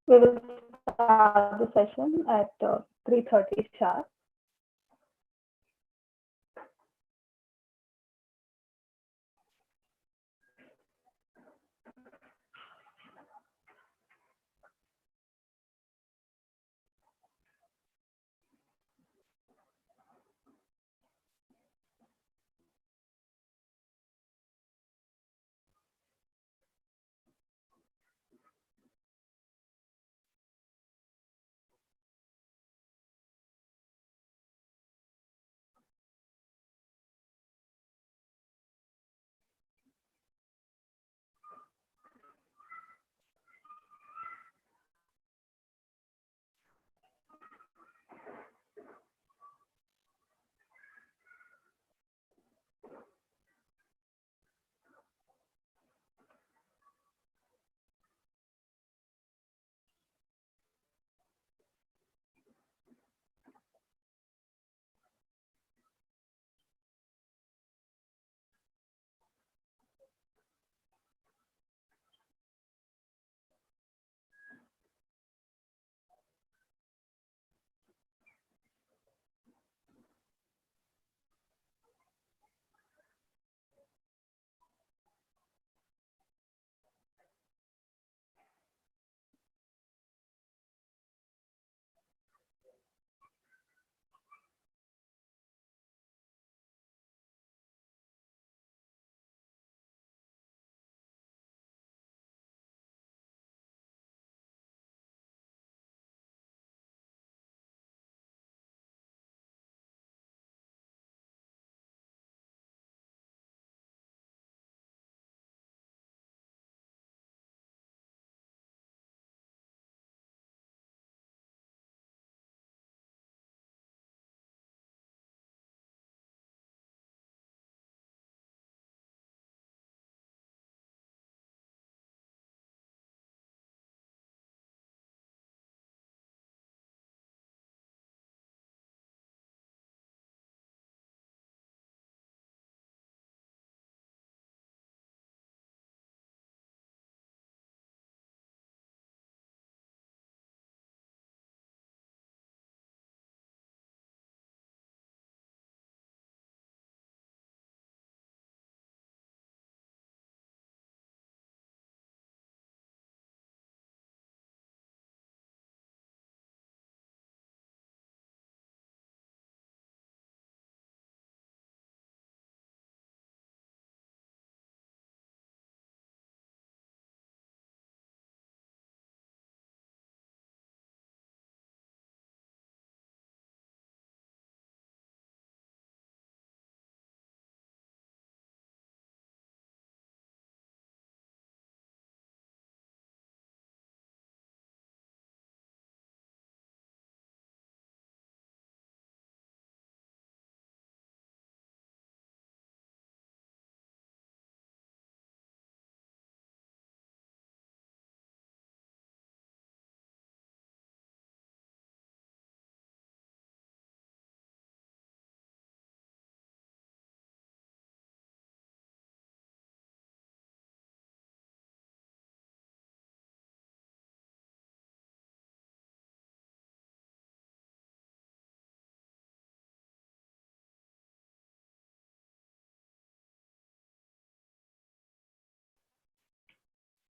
We will start the session at 3:30 sharp.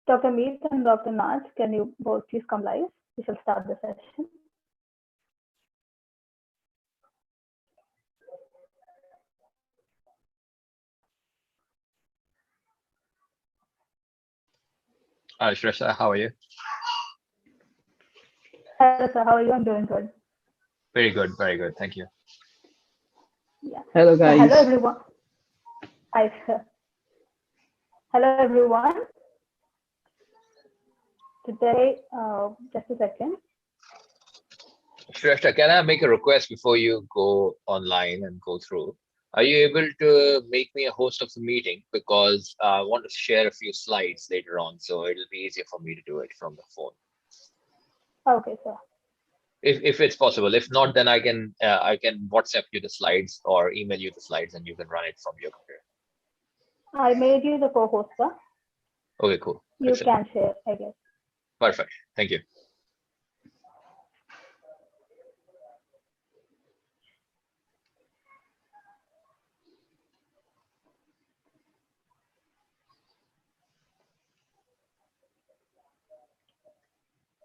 Dr. Meet and Dr. Naj, can you both please come live? We shall start the session. Hi, Sreshta, how are you? Hello, sir. How are you? I'm doing good. Very good. Thank you. Yeah. Hello, So, hello, guys. everyone. Hi, sir. Hello, everyone. Today, just a second. Sreshta, can I make a request before you go online and go through? Are you able to make me a host of the meeting? Because I want to share a few slides later on, so it'll be easier for me to do it from the phone. Okay, sir. If it's possible. If not, then I can WhatsApp you the slides or email you the slides and you can run it from your computer. I made you the co-host, sir. Okay, cool. You Excellent. can share, I guess. Perfect. Thank you.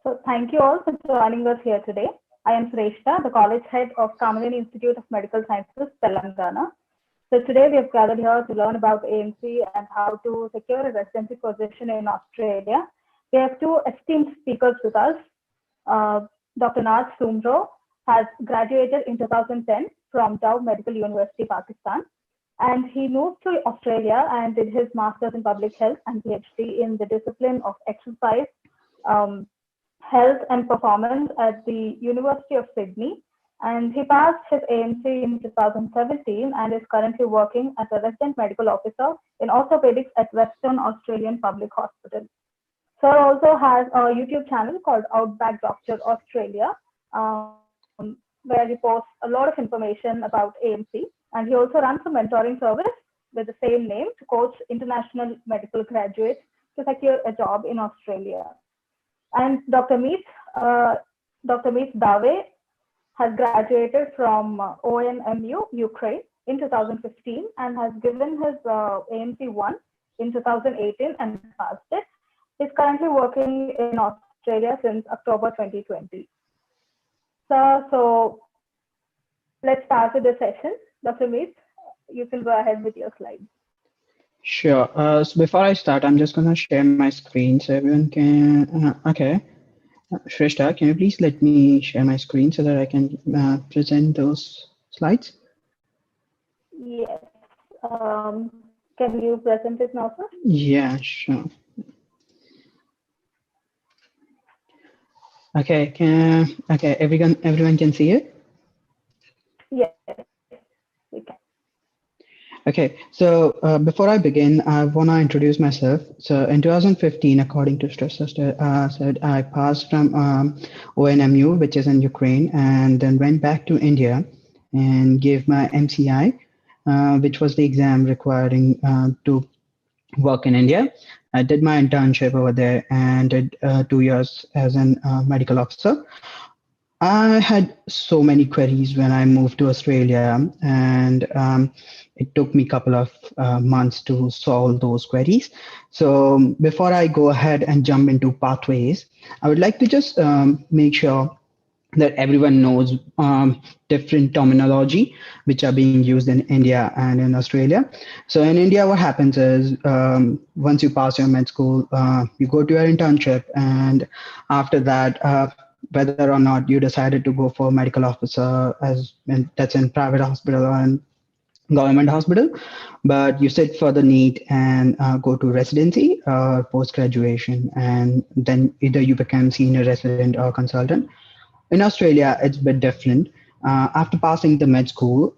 So thank you all for joining us here today. I am Sreshta, the college head of Kamalini Institute of Medical Sciences, Telangana. So today we have gathered here to learn about AMC and how to secure a residency position in Australia. We have two esteemed speakers with us. Uh, Dr. Naz Sumro has graduated in 2010 from Dow Medical University, Pakistan. And he moved to Australia and did his master's in public health and PhD in the discipline of exercise, um, health and performance at the University of Sydney. And he passed his AMC in 2017 and is currently working as a resident medical officer in orthopedics at Western Australian Public Hospital. Sir also has a YouTube channel called Outback Doctor Australia, where he posts a lot of information about AMC. And he also runs a mentoring service with the same name to coach international medical graduates to secure a job in Australia. And Dr. Meet Dave has graduated from ONMU, Ukraine in 2015 and has given his AMC 1 in 2018 and passed it. He's currently working in Australia since October 2020. So let's start with the session. Dr. Meet, you can go ahead with your slides. Sure. So before I start, I'm just going to share my screen so everyone can. Okay. Sreshta, can you please let me share my screen so that I can present those slides? Yes. Can you present it now, sir? Yeah, sure. Okay. Okay. Everyone can see it? Yes, we can. Okay, so before I begin, I want to introduce myself. So in 2015, according to Sreshta said, I passed from ONMU, which is in Ukraine, and then went back to India and gave my MCI, which was the exam requiring to work in India. I did my internship over there and did 2 years as a medical officer. I had so many queries when I moved to Australia, and it took me a couple of months to solve those queries. So before I go ahead and jump into pathways, I would like to just make sure that everyone knows different terminology which are being used in India and in Australia. So in India, what happens is once you pass your med school, you go to your internship, and after that, whether or not you decided to go for medical officer that's in private hospital or in government hospital, but you sit for the NEET and go to residency or post graduation, and then either you become senior resident or consultant. In Australia, it's a bit different. After passing the med school,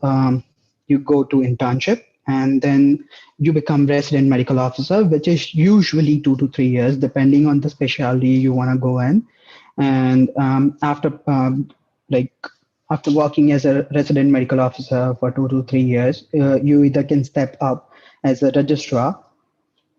you go to internship, and then you become resident medical officer, which is usually 2 to 3 years, depending on the specialty you want to go in. And like after working as a resident medical officer for 2 to 3 years, you either can step up as a registrar,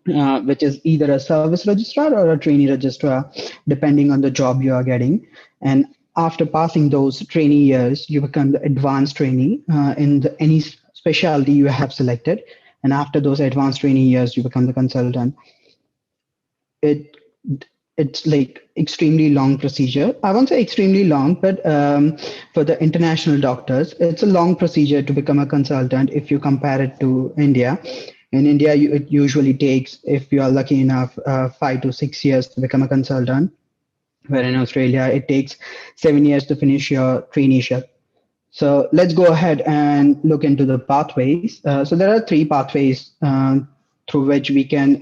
which is either a service registrar or a trainee registrar, depending on the job you are getting. And after passing those trainee years, you become the advanced trainee in any specialty you have selected. And after those advanced trainee years, you become the consultant. It it's like extremely long procedure. I won't say extremely long, but for the international doctors, it's a long procedure to become a consultant if you compare it to India. In India, it usually takes, if you are lucky enough, 5 to 6 years to become a consultant, where in Australia, it takes 7 years to finish your traineeship. So let's go ahead and look into the pathways. So there are three pathways through which we can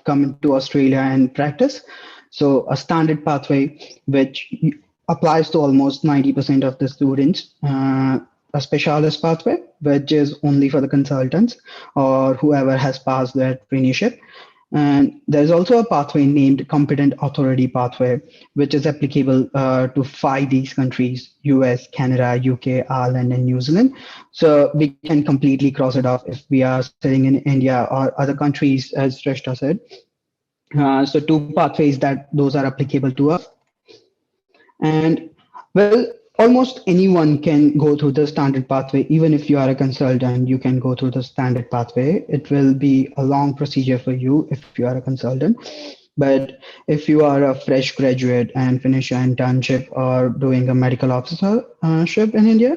come to Australia and practice. So a standard pathway, which applies to almost 90% of the students, a specialist pathway, which is only for the consultants or whoever has passed their traineeship. And there's also a pathway named competent authority pathway, which is applicable to 5 these countries: US, Canada, UK, Ireland, and New Zealand. So we can completely cross it off if we are sitting in India or other countries, as Sreshta said. So two pathways that those are applicable to us. And well, almost anyone can go through the standard pathway. Even if you are a consultant, you can go through the standard pathway. It will be a long procedure for you if you are a consultant. But if you are a fresh graduate and finish your internship or doing a medical officership in India,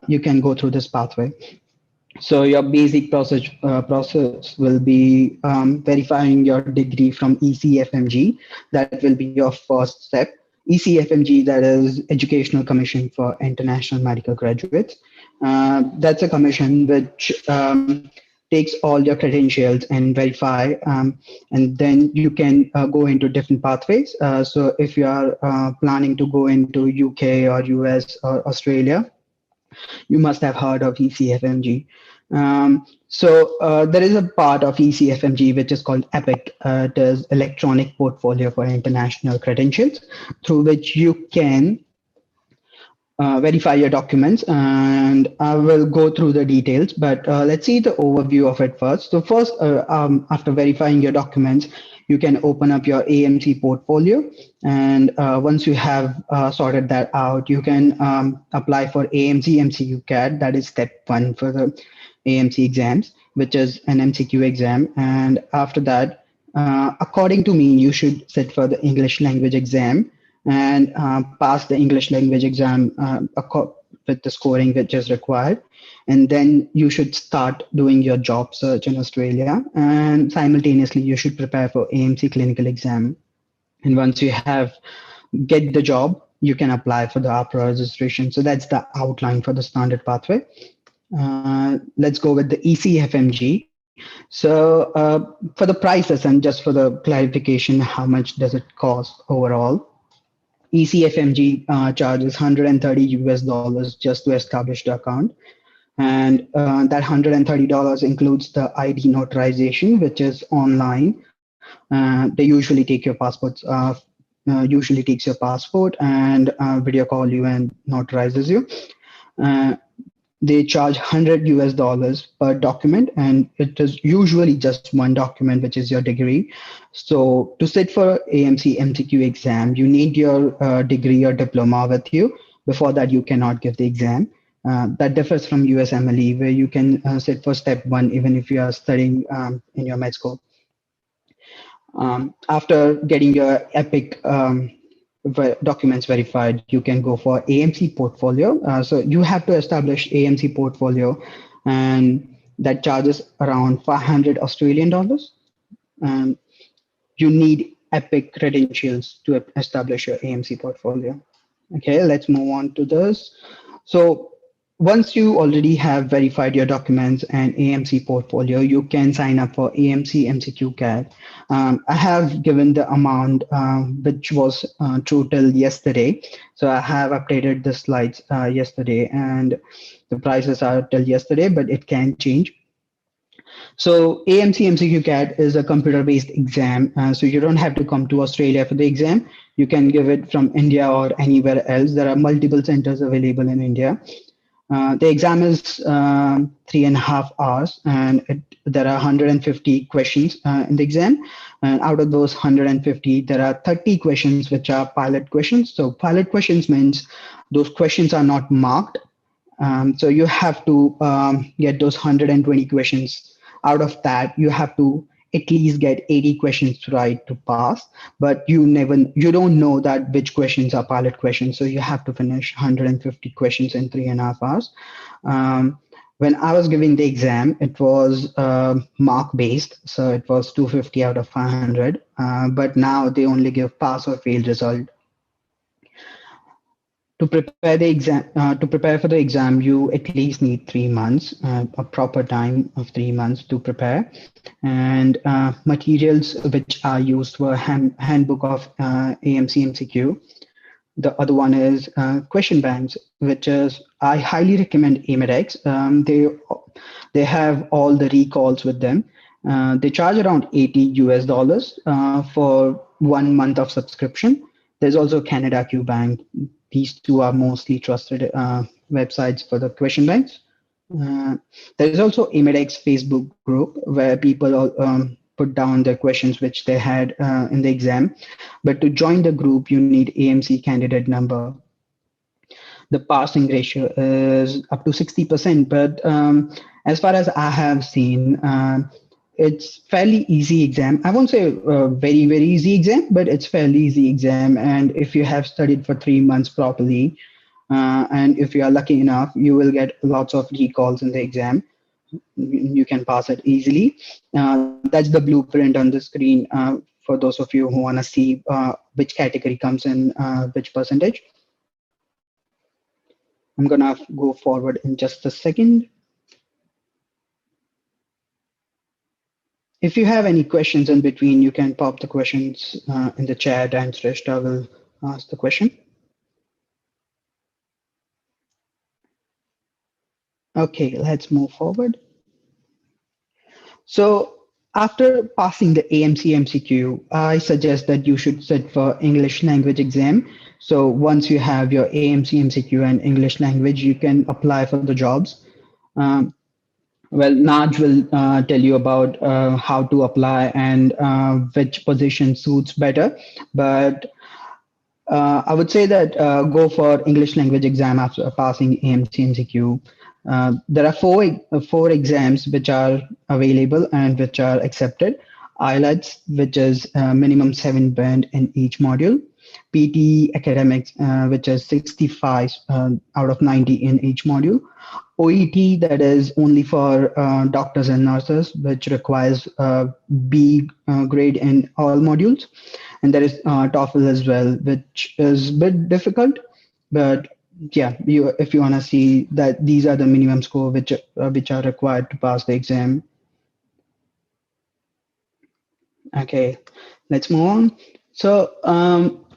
you can go through this pathway. So your basic process will be verifying your degree from ECFMG. That will be your first step. ECFMG, that is Educational Commission for International Medical Graduates. That's a commission which takes all your credentials and verify, and then you can go into different pathways. So if you are planning to go into UK or US or Australia, you must have heard of ECFMG. So there is a part of ECFMG which is called EPIC. It is Electronic Portfolio for International Credentials, through which you can verify your documents, and I will go through the details, but let's see the overview of it first. So first, after verifying your documents, you can open up your AMC portfolio, and once you have sorted that out, you can apply for AMC MCQ CAT. That is step one for the AMC exams, which is an MCQ exam. And after that, according to me, you should sit for the English language exam and pass the English language exam with the scoring which is required. And then you should start doing your job search in Australia. And simultaneously, you should prepare for AMC clinical exam. And once you have get the job, you can apply for the APRA registration. So that's the outline for the standard pathway. Let's go with the ECFMG. So for the prices and just for the clarification, how much does it cost overall? ECFMG charges 130 US dollars just to establish the account. And that $130 includes the ID notarization, which is online. They usually take your passports, usually takes your passport and video call you and notarizes you. Uh, they charge 100 US dollars per document, and it is usually just one document, which is your degree. So to sit for AMC MCQ exam, you need your degree or diploma with you. Before that, you cannot give the exam. That differs from USMLE, where you can sit for step one even if you are studying in your med school. After getting your EPIC documents verified, you can go for AMC portfolio. So you have to establish AMC portfolio, and that charges around 500 Australian dollars. You need EPIC credentials to establish your AMC portfolio. Okay, let's move on to this. So once you already have verified your documents and AMC portfolio, you can sign up for AMC MCQ CAT. I have given the amount which was true till yesterday. So I have updated the slides yesterday, and the prices are till yesterday, but it can change. So AMC MCQ CAT is a computer-based exam. So you don't have to come to Australia for the exam. You can give it from India or anywhere else. There are multiple centers available in India. The exam is 3.5 hours, and there are 150 questions in the exam. And out of those 150, there are 30 questions which are pilot questions. So pilot questions means those questions are not marked. So you have to get those 120 questions. Out of that, you have to at least get 80 questions right to pass, but you don't know that which questions are pilot questions. So you have to finish 150 questions in 3.5 hours. When I was giving the exam, it was mark based. So it was 250 out of 500, but now they only give pass or fail result. To prepare the exam, to prepare for the exam, you at least need 3 months, a proper time of 3 months to prepare. And materials which are used were handbook of AMC MCQ. The other one is question banks, which is I highly recommend Amedex. They have all the recalls with them. They charge around 80 US dollars for 1 month of subscription. There's also Canada Q Bank. These two are mostly trusted websites for the question banks. There's also Amedex Facebook group where people put down the questions which they had in the exam. But to join the group, you need AMC candidate number. The passing ratio is up to 60%. But as far as I have seen, it's fairly easy exam. I won't say very easy exam, but it's fairly easy exam. And if you have studied for 3 months properly, and if you are lucky enough, you will get lots of recalls in the exam. You can pass it easily. That's the blueprint on the screen for those of you who want to see which category comes in which percentage. I'm gonna go forward in just a second. If you have any questions in between, you can pop the questions in the chat and Sreshta will ask the question. Okay, let's move forward. So after passing the AMC MCQ, I suggest that you should sit for English language exam. So once you have your AMC MCQ and English language, you can apply for the jobs. Um, well, Naj will tell you about how to apply and which position suits better. But I would say that go for English language exam after passing AMC MCQ. There are four exams which are available and which are accepted. IELTS, which is minimum 7 band in each module. PT academics, which is 65 out of 90 in each module. OET, that is only for doctors and nurses, which requires B grade in all modules. And there is TOEFL as well, which is a bit difficult, but yeah, if you want to see that these are the minimum score which are required to pass the exam. Okay, let's move on. So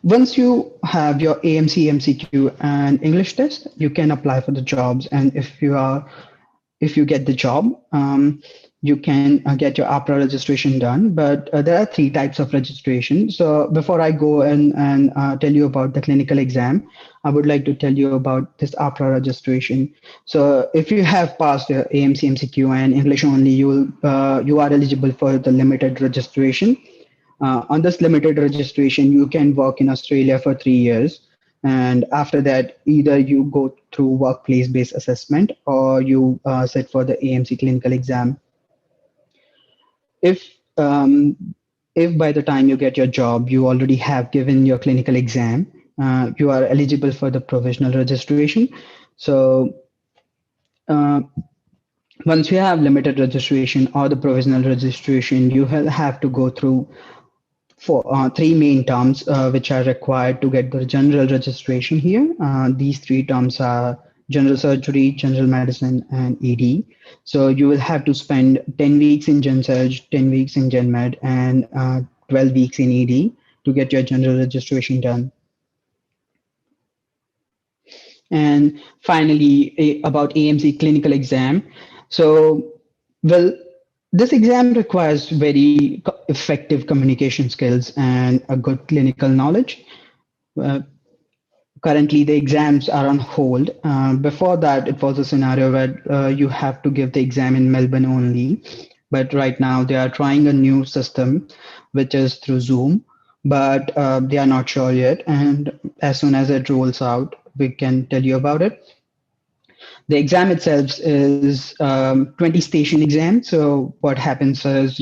once you have your AMC, MCQ, and English test, you can apply for the jobs. And if you get the job, you can get your APRA registration done. But there are three types of registration. So before I go and tell you about the clinical exam, I would like to tell you about this APRA registration. So if you have passed your AMC, MCQ, and English only, you are eligible for the limited registration. On this limited registration, you can work in Australia for 3 years. And after that, either you go through workplace-based assessment or you sit for the AMC clinical exam. If um, if by the time you get your job, you already have given your clinical exam, you are eligible for the provisional registration. So uh, once you have limited registration or the provisional registration, you have to go through for three main terms which are required to get the general registration here. These three terms are general surgery, general medicine, and ED. So you will have to spend 10 weeks in Gen Surg, 10 weeks in Gen Med, and 12 weeks in ED to get your general registration done. And finally, about AMC clinical exam. So, well, this exam requires very effective communication skills and a good clinical knowledge. Uh, Currently, the exams are on hold. Before that, it was a scenario where you have to give the exam in Melbourne only. But right now, they are trying a new system, which is through Zoom, but they are not sure yet. And as soon as it rolls out, we can tell you about it. The exam itself is 20 station exam. So what happens is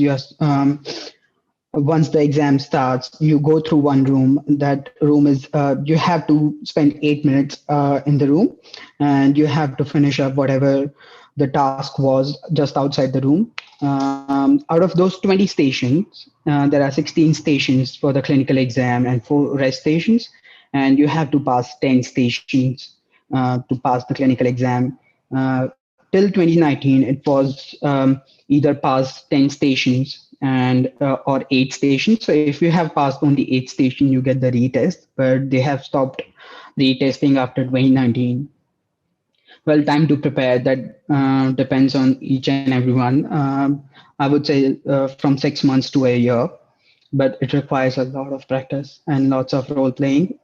once the exam starts, you go through one room. That room is you have to spend 8 minutes in the room, and you have to finish up whatever the task was just outside the room. Out of those 20 stations, there are 16 stations for the clinical exam and 4 rest stations, and you have to pass 10 stations to pass the clinical exam. Till 2019, it was either pass 10 stations and or 8 stations. So if you have passed only 8 stations, you get the retest, but they have stopped retesting after 2019. Well, time to prepare, that depends on each and everyone. I would say from 6 months to a year, but it requires a lot of practice and lots of role playing.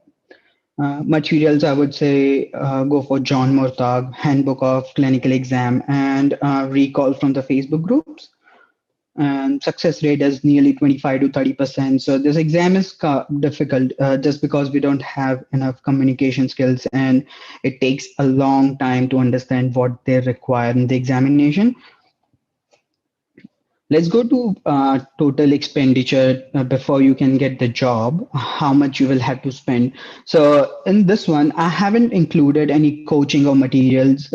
Materials, I would say, go for John Murtagh, Handbook of Clinical Exam, and recall from the Facebook groups. And success rate is nearly 25 to 30%. So this exam is difficult just because we don't have enough communication skills, and it takes a long time to understand what they require in the examination. Let's go to total expenditure before you can get the job, how much you will have to spend. So in this one, I haven't included any coaching or materials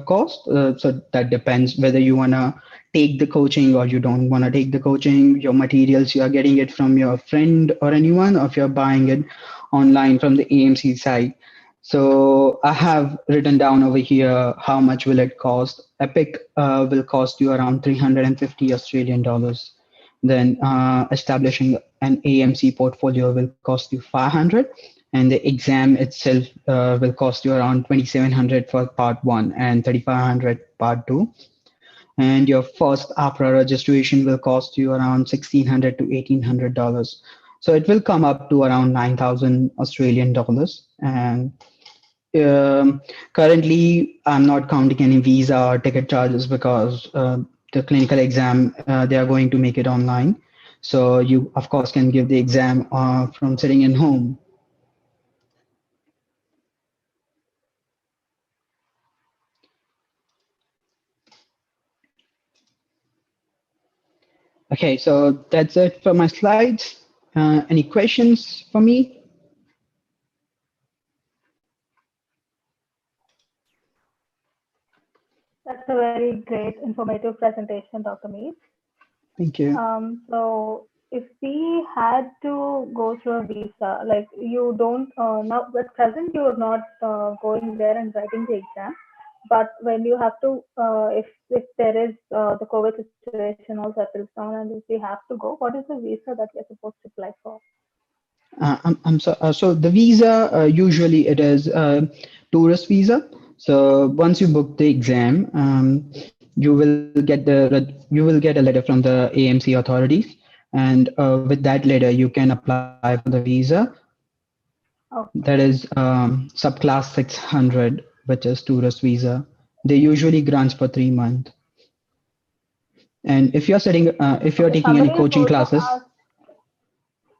cost. So that depends whether you want to take the coaching or you don't want to take the coaching. Your materials, you are getting it from your friend or anyone, or if you're buying it online from the AMC site. So I have written down over here how much will it cost. Epic will cost you around 350 Australian dollars. Then establishing an AMC portfolio will cost you 500, and the exam itself will cost you around 2700 for part one and 3500 part two. And your first APRA registration will cost you around 1600 to $1800. So it will come up to around 9000 Australian dollars. And um, currently, I'm not counting any visa or ticket charges because the clinical exam, they are going to make it online. So you, of course, can give the exam from sitting in home. Okay, so that's it for my slides. Any questions for me? That's a very great informative presentation, Dr. Meet. Thank you. So if we had to go through a visa, like you don't now at present you are not going there and writing the exam, but when you have to, if there is the COVID situation all settles down and if we have to go, what is the visa that we are supposed to apply for? So the visa usually it is a tourist visa. So once you book the exam, you will get a letter from the AMC authorities, and with that letter you can apply for the visa. That Okay. is subclass 600, which is tourist visa. They usually grants for 3 months. And if you're Okay. taking any Somebody has coaching also classes, asked.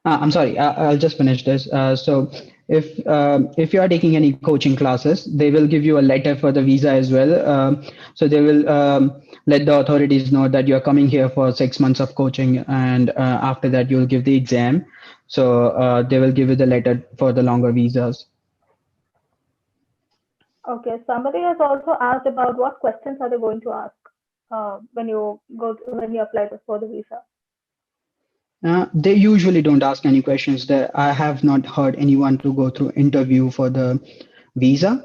I'm sorry, I'll just finish this. So if you are taking any coaching classes, they will give you a letter for the visa as well. So they will let the authorities know that you're coming here for 6 months of coaching, and after that you'll give the exam. So they will give you the letter for the longer visas. Okay. Somebody has also asked about what questions are they going to ask when you apply for the visa. They usually don't ask any questions. That I have not heard anyone to go through interview for the visa.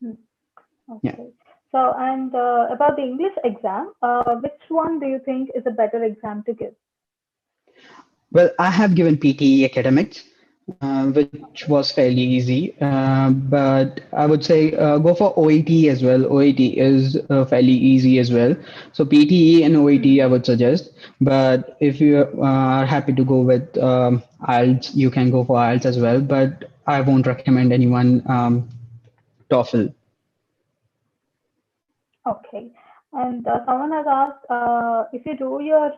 Hmm. Yeah. Okay. So, and about the English exam, which one do you think is a better exam to give? Well, I have given PTE academics, which was fairly easy. But I would say go for OET as well. OET is fairly easy as well. So PTE and OET I Hmm. would suggest. But if you are happy to go with IELTS, you can go for IELTS as well. But I won't recommend anyone TOEFL. Okay. And someone has asked if you do your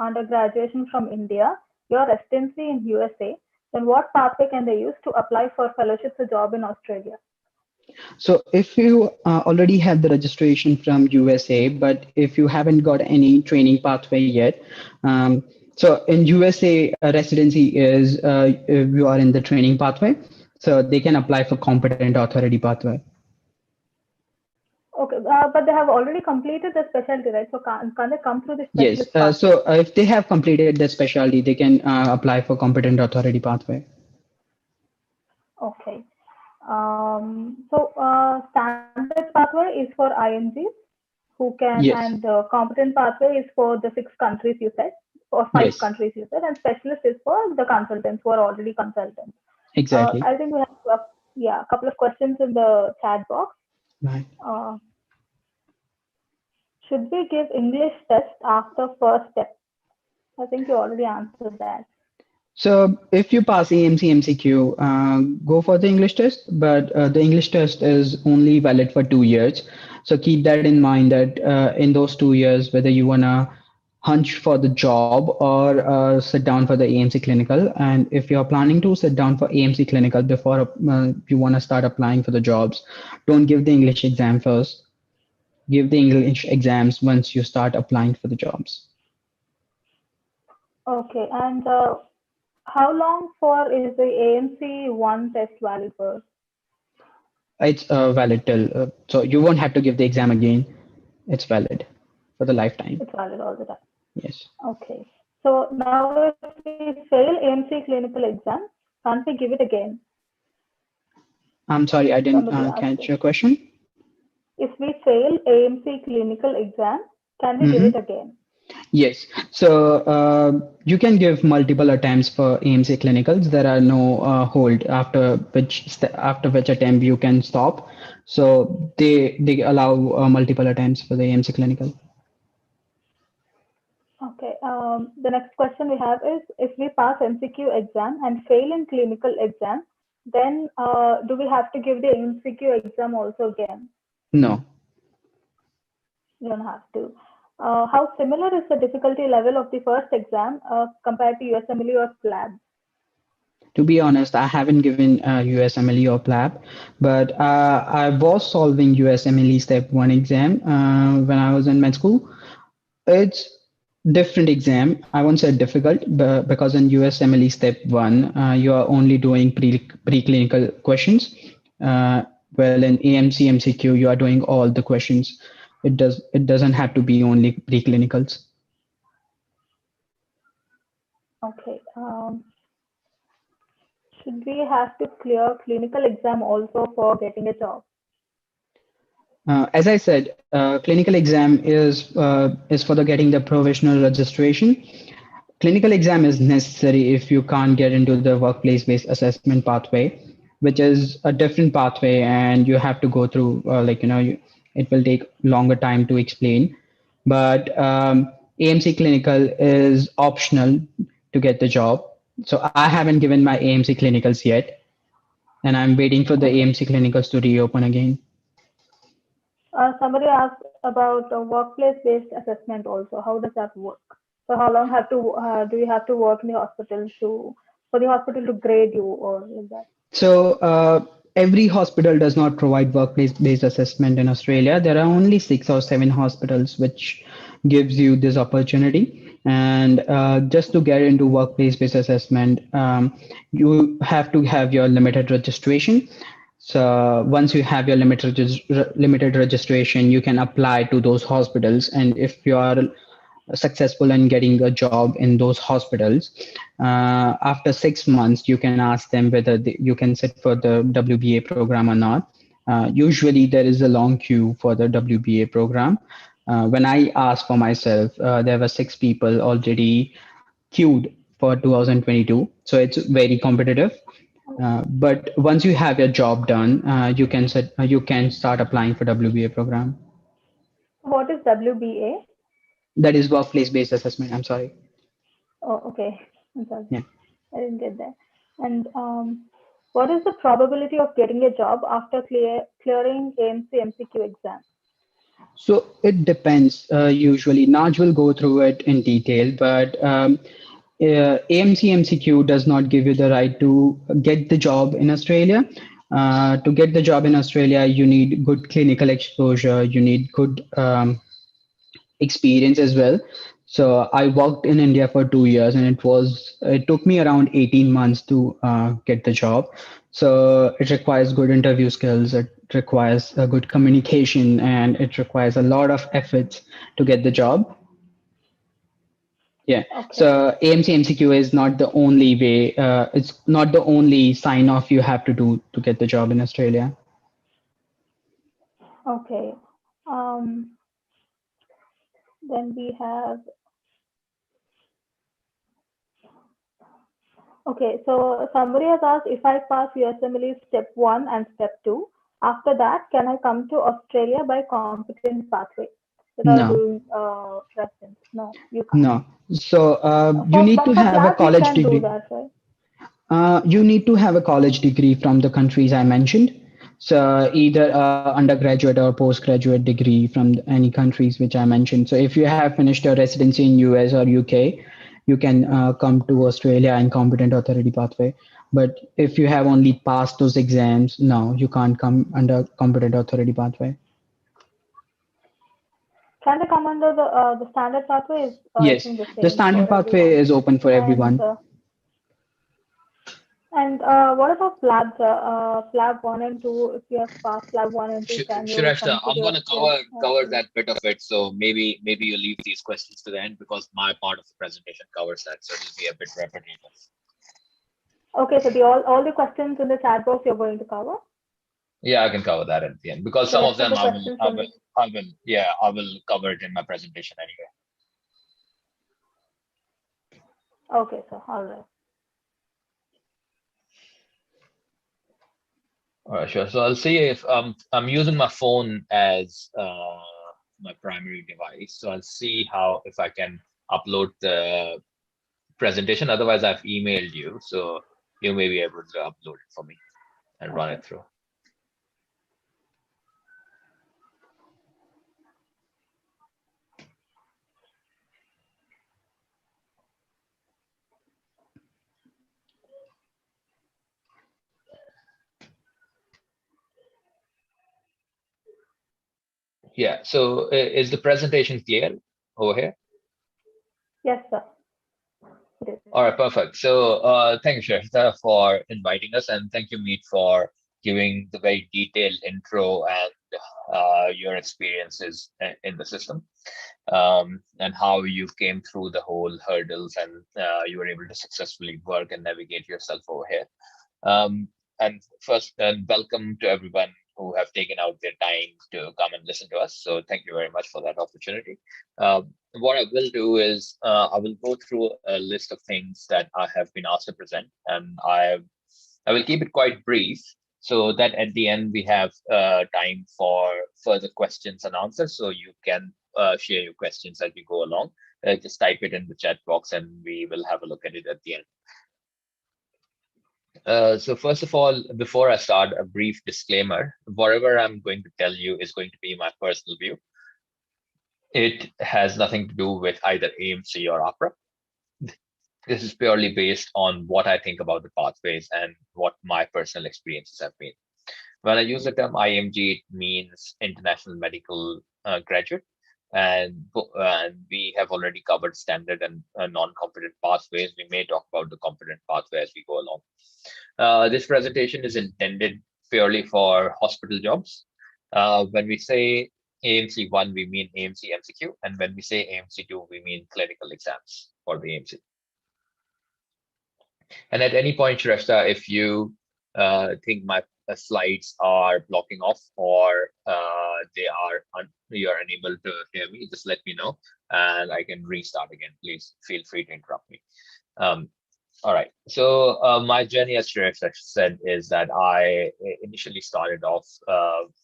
undergraduation from India, your residency in USA, then what pathway can they use to apply for fellowships or job in Australia? So if you already have the registration from USA, but if you haven't got any training pathway yet, so in USA, residency is if you are in the training pathway, so they can apply for competent authority pathway. Okay, but they have already completed the specialty, right? So can they come through the Yes. specialist pathway? So if they have completed their specialty, they can apply for competent authority pathway. Okay. Standard pathway is for INGs who can, and Yes. the competent pathway is for the 6 countries you said, or five Yes. countries you said, and specialist is for the consultants who are already consultants. Exactly. I think we have yeah, a couple of questions in the chat box. Right. Uh, should we give English test after first step? I think you already answered that. So if you pass AMC MCQ, go for the English test, but the English test is only valid for 2 years. So keep that in mind that in those 2 years, whether you wanna hunch for the job or sit down for the AMC clinical, and if you're planning to sit down for AMC clinical before you wanna start applying for the jobs, don't give the English exam first. give the English exams once you start applying for the jobs. Okay, and how long for is the AMC one test valid for? It's valid till, so you won't have to give the exam again. It's valid for the lifetime. It's valid all the time. Yes. Okay. So now if we fail AMC clinical exam, can't we give it again? I'm sorry, I didn't Somebody asked catch this. your question. If we fail AMC clinical exam, can we give Hmm. it again? Yes. So you can give multiple attempts for AMC clinicals. There are no hold after which attempt you can stop. So they allow multiple attempts for the AMC clinical. Okay. The next question we have is if we pass MCQ exam and fail in clinical exam, then do we have to give the MCQ exam also again? No. You don't have to. How similar is the difficulty level of the first exam compared to USMLE or PLAB? To be honest, I haven't given USMLE or PLAB, but I was solving USMLE Step 1 exam when I was in med school. It's different exam. I won't say difficult, but because in USMLE Step 1, you are only doing preclinical questions. Well, in AMC MCQ, you are doing all the questions. It doesn't have to be only preclinicals. Okay. Should we have to clear clinical exam also for getting a job? As I said, clinical exam is for the getting the provisional registration. Clinical exam is necessary if you can't get into the workplace-based assessment pathway, which is a different pathway, and you have to go through it will take longer time to explain. But AMC clinical is optional to get the job. So I haven't given my AMC clinicals yet, and I'm waiting for the Okay. AMC clinicals to reopen again. Somebody asked about workplace-based assessment also. How does that work? So how long have to do you have to work in the hospital to for the hospital to grade you or like that? So every hospital does not provide workplace-based assessment in Australia. There are only 6 or 7 hospitals which gives you this opportunity. And just to get into workplace-based assessment, you have to have your limited registration. So once you have your limited registration, you can apply to those hospitals. And if you are successful in getting a job in those hospitals, after 6 months, you can ask them whether you can sit for the WBA program or not. Usually, there is a long queue for the WBA program. When I asked for myself, there were 6 people already queued for 2022, so it's very competitive. But once you have your job done, you can start applying for WBA program. What is WBA? That is workplace based assessment. I'm sorry. Oh, okay. I'm sorry. Yeah. I didn't get that. And what is the probability of getting a job after clearing AMC MCQ exam? So it depends. Usually, Naj will go through it in detail, but AMC MCQ does not give you the right to get the job in Australia. To get the job in Australia, you need good clinical exposure. You need good experience as well. So I worked in India for 2 years, and it took me around 18 months to get the job. So it requires good interview skills. It requires a good communication, and it requires a lot of efforts to get the job. Yeah. Okay. So AMC MCQ is not the only way. It's not the only sign off you have to do to get the job in Australia. Okay. Then we have okay. So somebody has asked if I pass USMLE step 1 and step 2, after that, can I come to Australia by competent pathway without No, doing residence? No, you can't. no. So But for PLAB, you can do that, right? you need to have a college degree from the countries I mentioned. So either undergraduate or postgraduate degree from any countries which I mentioned. So if you have finished your residency in US or UK, you can come to Australia and competent authority pathway. But if you have only passed those exams, no, you can't come under competent authority pathway. Can they come under the standard pathway? Is I Yes, think the the same standard for pathway everyone. is open for And everyone. what about labs? Lab 1 and 2. If you have passed lab 1 and 2, can you Shrestha, come to I'm the gonna like? cover that bit of it. So maybe you leave these questions to the end because my part of the presentation covers that, so it'll be a bit repetitive. Okay, so all the questions in the chat box you're going to cover. Yeah, I can cover that at the end because The some of rest of them the questions in the. I will cover it in my presentation anyway. Okay, so all right. All right, sure. So I'll see if I'm using my phone as my primary device. So I'll see how if I can upload the presentation. Otherwise, I've emailed you, so you may be able to upload it for me and run it through. Yeah. So is the presentation clear over here? Yes, sir. It is. All right, perfect. So thank you, Sreshta, for inviting us, and thank you, Meet, for giving the very detailed intro and your experiences in the system, and how you came through the whole hurdles and you were able to successfully work and navigate yourself over here. And first, and welcome to everyone who have taken out their time to come and listen to us. So thank you very much for that opportunity. What I will do is I will go through a list of things that I have been asked to present, and I will keep it quite brief so that at the end we have time for further questions and answers. So you can share your questions as we go along. Just type it in the chat box, and we will have a look at it at the end. So first of all, before I start, a brief disclaimer. Whatever I'm going to tell you is going to be my personal view. It has nothing to do with either AMC or Opera. This is purely based on what I think about the pathways and what my personal experiences have been. When I use the term IMG, it means International Medical Graduate. And we have already covered standard and non-competent pathways. We may talk about the competent pathway as we go along. This presentation is intended purely for hospital jobs. When we say AMC1, we mean AMC MCQ, and when we say AMC2, we mean clinical exams for the AMC. And at any point, Sreshta, if you think my slides are blocking off or you are unable to hear me, just let me know and I can restart again. Please feel free to interrupt me. All right. So my journey, as Sreshta said, is that I initially started off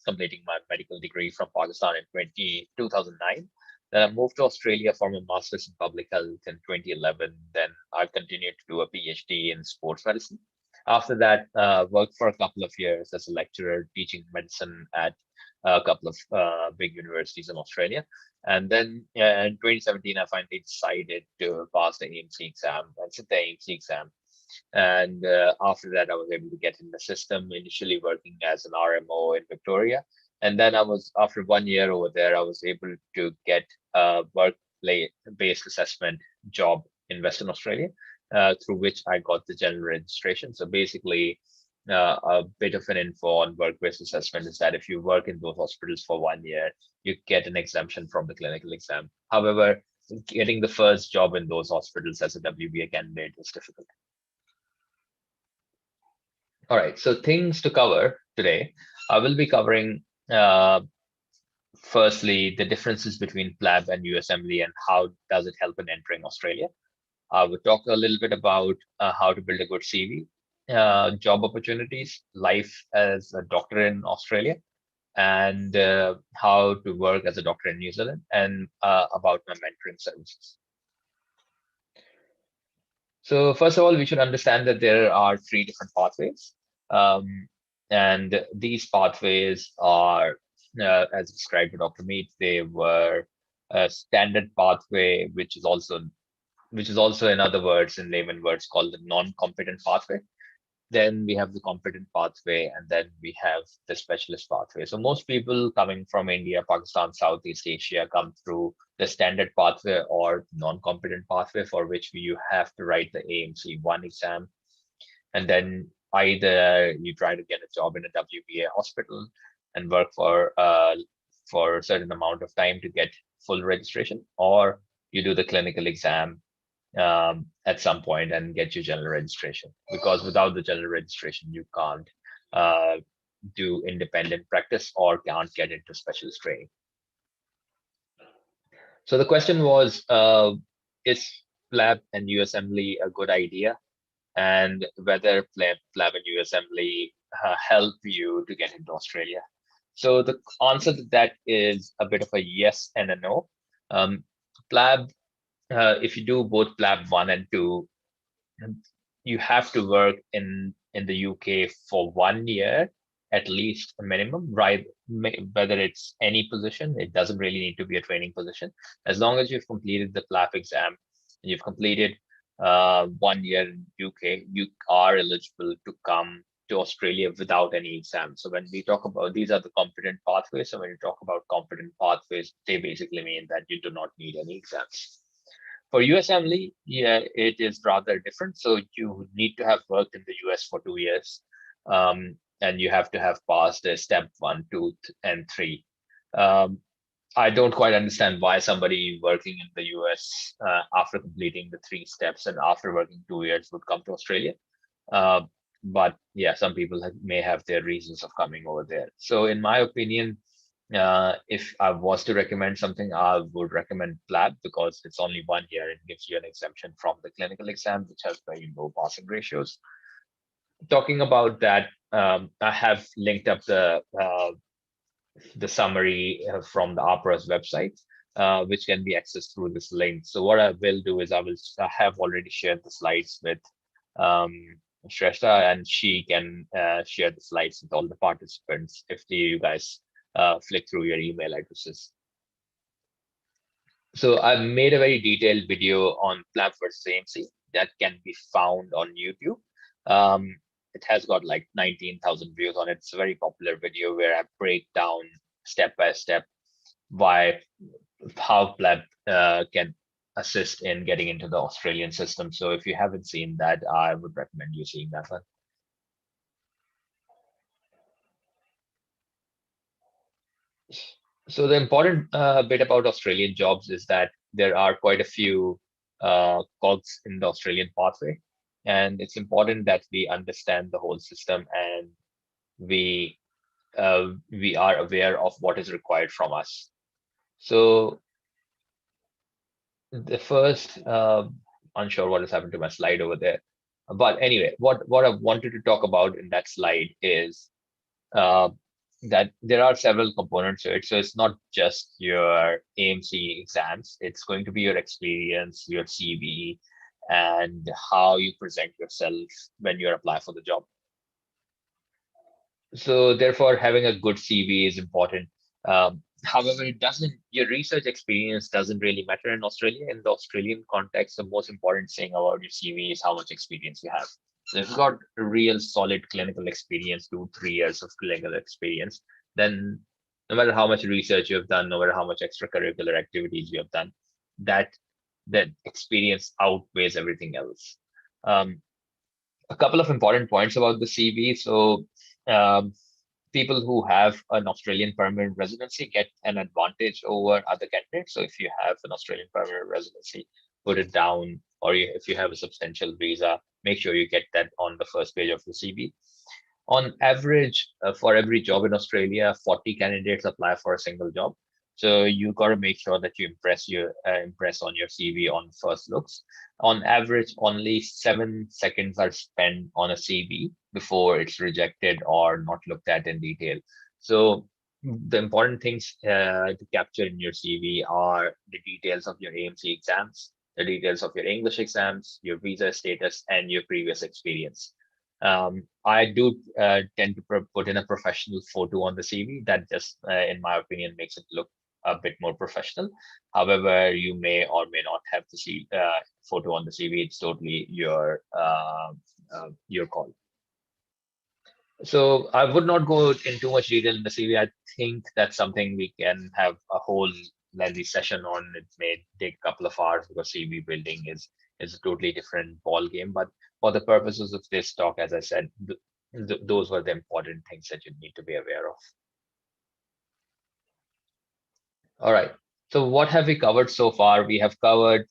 completing my medical degree from Pakistan in 2009. Then I moved to Australia for my master's in public health in 2011. Then I continued to do a PhD in sports medicine. After that, worked for a couple of years as a lecturer teaching medicine at a couple of big universities in Australia. And then in 2017, I finally decided to pass the AMC exam and sit the AMC exam. And after that, I was able to get in the system, initially working as an RMO in Victoria. And then after 1 year over there, I was able to get a work-based assessment job in Western Australia, through which I got the general registration. So basically, a bit of an info on work-based assessment is that if you work in those hospitals for 1 year, you get an exemption from the clinical exam. However, getting the first job in those hospitals as a WBA candidate is difficult. All right, so things to cover today. I will be covering firstly the differences between PLAB and USMLE and how does it help in entering Australia. I will talk a little bit about how to build a good CV, job opportunities, life as a doctor in Australia, and how to work as a doctor in New Zealand, and about my mentoring services. So first of all, we should understand that there are 3 different pathways. And these pathways are, as described by Dr. Mead, they were a standard pathway, which is also in other words, in layman words, called the non-competent pathway. then we have the competent pathway, and then we have the specialist pathway. So most people coming from India, Pakistan, Southeast Asia come through the standard pathway or non-competent pathway, for which you have to write the AMC1 exam, and then either you try to get a job in a WBA hospital and work for a certain amount of time to get full registration, or you do the clinical exam at some point and get your general registration. Because without the general registration, you can't uh, do independent practice or can't get into specialist training. So the question was, is PLAB and USMLE a good idea? And whether PLAB and USMLE help you to get into Australia? So the answer to that is a bit of a yes and a no. PLAB, if you do both PLAB 1 and 2, you have to work in the UK for 1 year, at least a minimum, right? Whether it's any position, it doesn't really need to be a training position. As long as you've completed the PLAB exam and you've completed 1 year in UK, you are eligible to come to Australia without any exams. So when we talk about, these are the competent pathways. So when you talk about competent pathways, they basically mean that you do not need any exams. For USMLE, yeah, it is rather different. So you need to have worked in the US for 2 years, and you have to have passed step 1, 2, and 3. I don't quite understand why somebody working in the US after completing the 3 steps and after working 2 years would come to Australia. But yeah, some people may have their reasons of coming over there. So in my opinion, if I was to recommend something, I would recommend PLAB because it's only 1 year and gives you an exemption from the clinical exam, which has very low passing ratios. Talking about that, I have linked up the summary from the APRA's website, which can be accessed through this link. So what I will do is I have already shared the slides with Sreshta, and she can share the slides with all the participants if you guys flick through your email addresses. So I've made a very detailed video on PLAB versus AMC that can be found on YouTube. It has got like 19,000 views on it. It's a very popular video where I break down step by step how PLAB can assist in getting into the Australian system. So if you haven't seen that, I would recommend you seeing that one. So the important bit about Australian jobs is that there are quite a few cogs in the Australian pathway, and it's important that we understand the whole system and we are aware of what is required from us. So the first, unsure what has happened to my slide over there, but anyway, what I wanted to talk about in that slide is that there are several components to it. So it's not just your AMC exams, it's going to be your experience, your CV, and how you present yourself when you apply for the job. So therefore, having a good CV is important. However, your research experience doesn't really matter in Australia. In the Australian context, the most important thing about your CV is how much experience you have. So if you've got a real solid clinical experience, 2-3 years of clinical experience, then no matter how much research you have done, no matter how much extracurricular activities you have done, that experience outweighs everything else. A couple of important points about the CV. So people who have an Australian permanent residency get an advantage over other candidates. So if you have an Australian permanent residency, put it down, or if you have a substantial visa, make sure you get that on the first page of the CV. On average, for every job in Australia, 40 candidates apply for a single job. So you got to make sure that you impress on your CV on first looks. On average, only 7 seconds are spent on a CV before it's rejected or not looked at in detail. So the important things to capture in your CV are the details of your AMC exams, the details of your English exams, your visa status, and your previous experience. I do tend to put in a professional photo on the CV that just, in my opinion, makes it look a bit more professional. However, you may or may not have the photo on the CV. It's totally your call. So I would not go in too much detail in the CV. I think that's something we can have a whole lengthy session on. It may take a couple of hours because CV building is a totally different ball game. But for the purposes of this talk, as I said, those were the important things that you need to be aware of. All right. So what have we covered so far? We have covered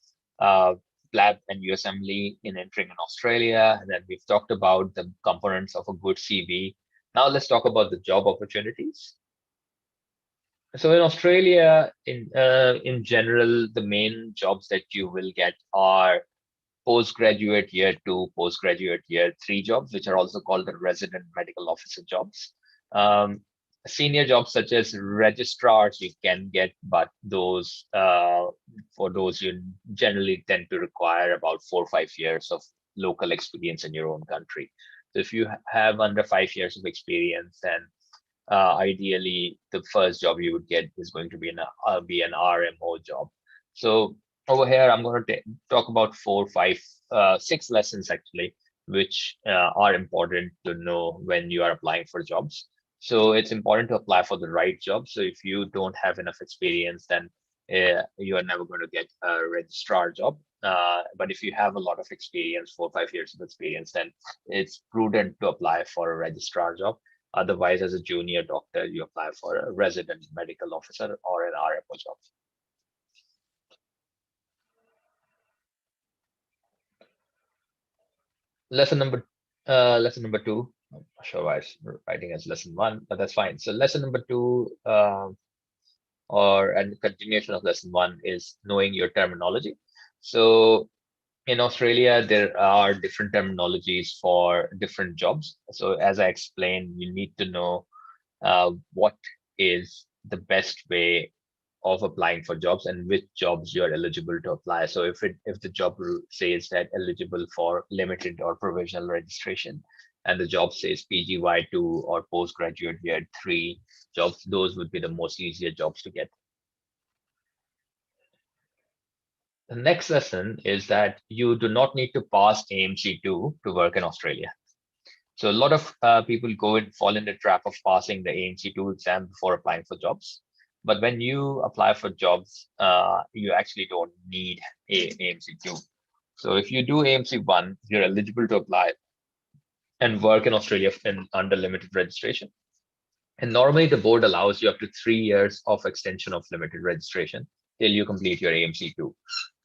lab and USMLE in entering in Australia. And then we've talked about the components of a good CV. Now let's talk about the job opportunities. So in Australia, in general, the main jobs that you will get are postgraduate year two, postgraduate year three jobs, which are also called the resident medical officer jobs. Senior jobs such as registrars you can get, but those for those you generally tend to require about 4 or 5 years of local experience in your own country. So if you have under 5 years of experience, then ideally the first job you would get is going to be an RMO job. So over here, I'm going to talk about 6 lessons actually, which are important to know when you are applying for jobs. So it's important to apply for the right job. So if you don't have enough experience, then you are never going to get a registrar job. But if you have a lot of experience, 4 or 5 years of experience, then it's prudent to apply for a registrar job. Otherwise, as a junior doctor, you apply for a resident medical officer or an RMO job. Lesson number two. I'm not sure why it's writing as lesson one, but that's fine. So lesson number two, or a continuation of lesson one, is knowing your terminology. So in Australia, there are different terminologies for different jobs. So as I explained, you need to know what is the best way of applying for jobs and which jobs you're eligible to apply. So if the job says that eligible for limited or provisional registration, and the job says PGY2 or postgraduate year 3 jobs, those would be the most easier jobs to get. The next lesson is that you do not need to pass AMC2 to work in Australia. So a lot of people go and fall in the trap of passing the AMC2 exam before applying for jobs. But when you apply for jobs, you actually don't need AMC2. So if you do AMC1, you're eligible to apply and work in Australia under limited registration. And normally the board allows you up to 3 years of extension of limited registration till you complete your AMC2.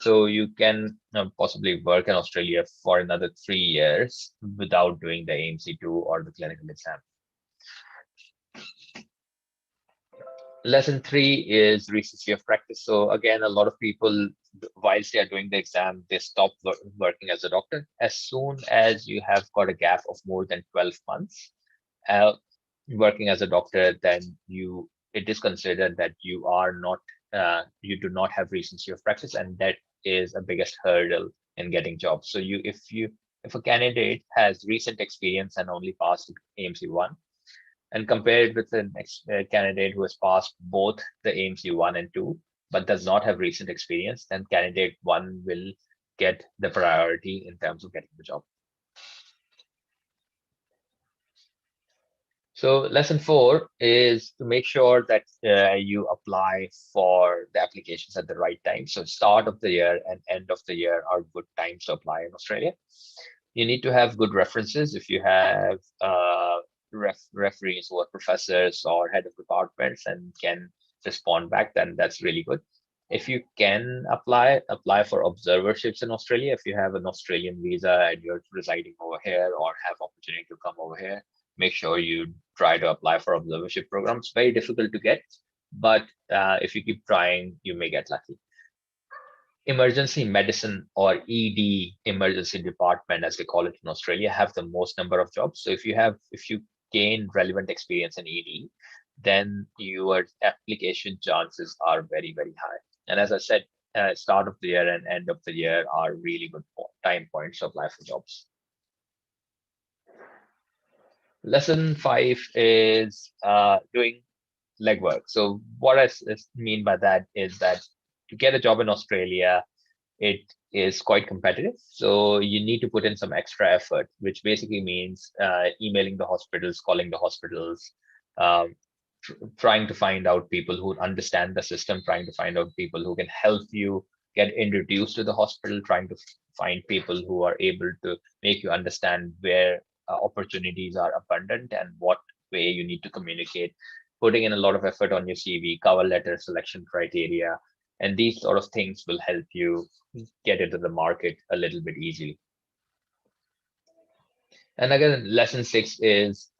So you can possibly work in Australia for another 3 years without doing the AMC2 or the clinical exam. Lesson 3 is recency of practice. So again, a lot of people, whilst they are doing the exam, they stop working as a doctor. As soon as you have got a gap of more than 12 months working as a doctor, then it is considered that you are not, you do not have recency of practice, and that is a biggest hurdle in getting jobs. So if a candidate has recent experience and only passed AMC1, and compared with the next candidate who has passed both the AMC 1 and 2, but does not have recent experience, then candidate 1 will get the priority in terms of getting the job. So lesson 4 is to make sure that you apply for the applications at the right time. So start of the year and end of the year are good times to apply in Australia. You need to have good references. If you have referees who are professors or head of departments and can respond back, then that's really good. If you can apply for observerships in Australia. If you have an Australian visa and you're residing over here or have opportunity to come over here, make sure you try to apply for observership programs. Very difficult to get, but if you keep trying, you may get lucky. Emergency medicine, or ED, emergency department as they call it in Australia, have the most number of jobs. So if you gain relevant experience in ED, then your application chances are very, very high. And as I said, start of the year and end of the year are really good time points to apply for jobs. Lesson 5 is doing legwork. So what I mean by that is that to get a job in Australia, it is quite competitive. So you need to put in some extra effort, which basically means emailing the hospitals, calling the hospitals, um, trying to find out people who understand the system, trying to find out people who can help you get introduced to the hospital, trying to find people who are able to make you understand where opportunities are abundant and what way you need to communicate, putting in a lot of effort on your CV, cover letter, selection criteria, and these sort of things will help you get into the market a little bit easily. And again, lesson 6 is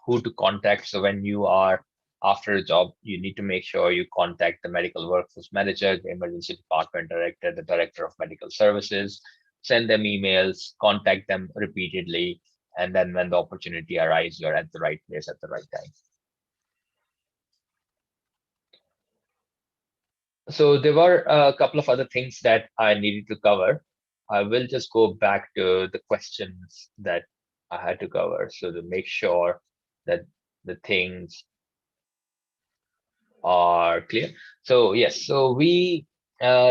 who to contact. So when you are after a job, you need to make sure you contact the medical workforce manager, the emergency department director, the director of medical services, send them emails, contact them repeatedly, and then when the opportunity arises, you're at the right place at the right time. So there were a couple of other things that I needed to cover. I will just go back to the questions that I had to cover. So to make sure that the things are clear. So yes, so we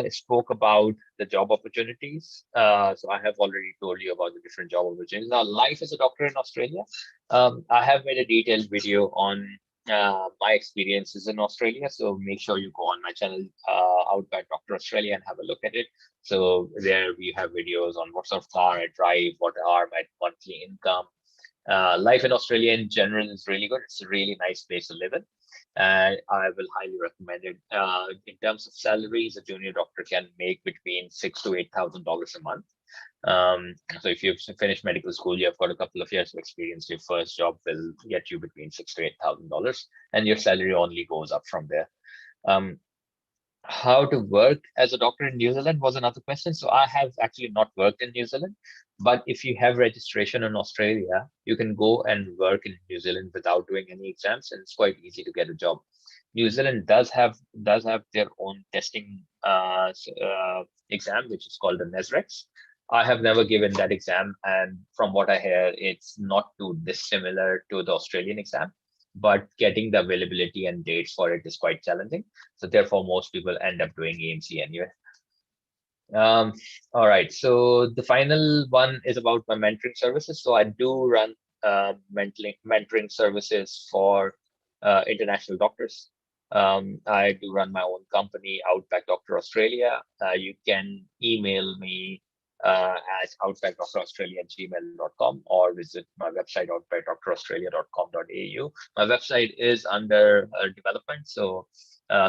spoke about the job opportunities. So I have already told you about the different job opportunities. Now, life as a doctor in Australia. I have made a detailed video on my experiences in Australia. So make sure you go on my channel, Out by Doctor Australia, and have a look at it. So there we have videos on what sort of car I drive, what are my monthly income. Life in Australia in general is really good. It's a really nice place to live in, and I will highly recommend it. In terms of salaries, a junior doctor can make between $6,000 to $8,000 a month. So if you've finished medical school, you've got a couple of years of experience. Your first job will get you between $6,000 to $8,000, and your salary only goes up from there. Um, how to work as a doctor in New Zealand was another question. So I have actually not worked in New Zealand, but if you have registration in Australia, you can go and work in New Zealand without doing any exams, and it's quite easy to get a job. New Zealand does have their own testing exam, which is called the NESREX. I have never given that exam, and from what I hear, it's not too dissimilar to the Australian exam, but getting the availability and dates for it is quite challenging. So therefore, most people end up doing AMC anyway. Um, all right. So the final one is about my mentoring services. So I do run mentoring services for international doctors. I do run my own company, Outback Doctor Australia. You can email me at outbackdoctoraustralia@gmail.com or visit my website, outbackdoctoraustralia.com.au. My website is under development, so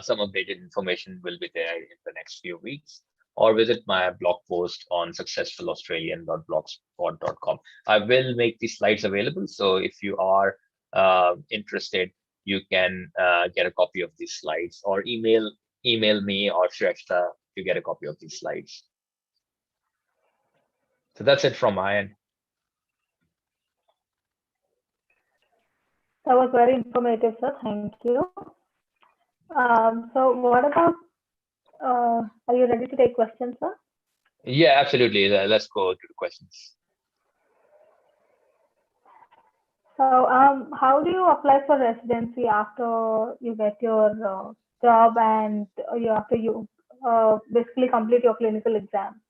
some updated information will be there in the next few weeks, or visit my blog post on successfulaustralian.blogspot.com. I will make these slides available, so if you are interested, you can get a copy of these slides, or email me or Sreshta to get a copy of these slides. So that's it from my end. That was very informative, sir. Thank you. So what about, are you ready to take questions, sir? Yeah, absolutely. Let's go to the questions. So how do you apply for residency after you get your job and after you basically complete your clinical exam?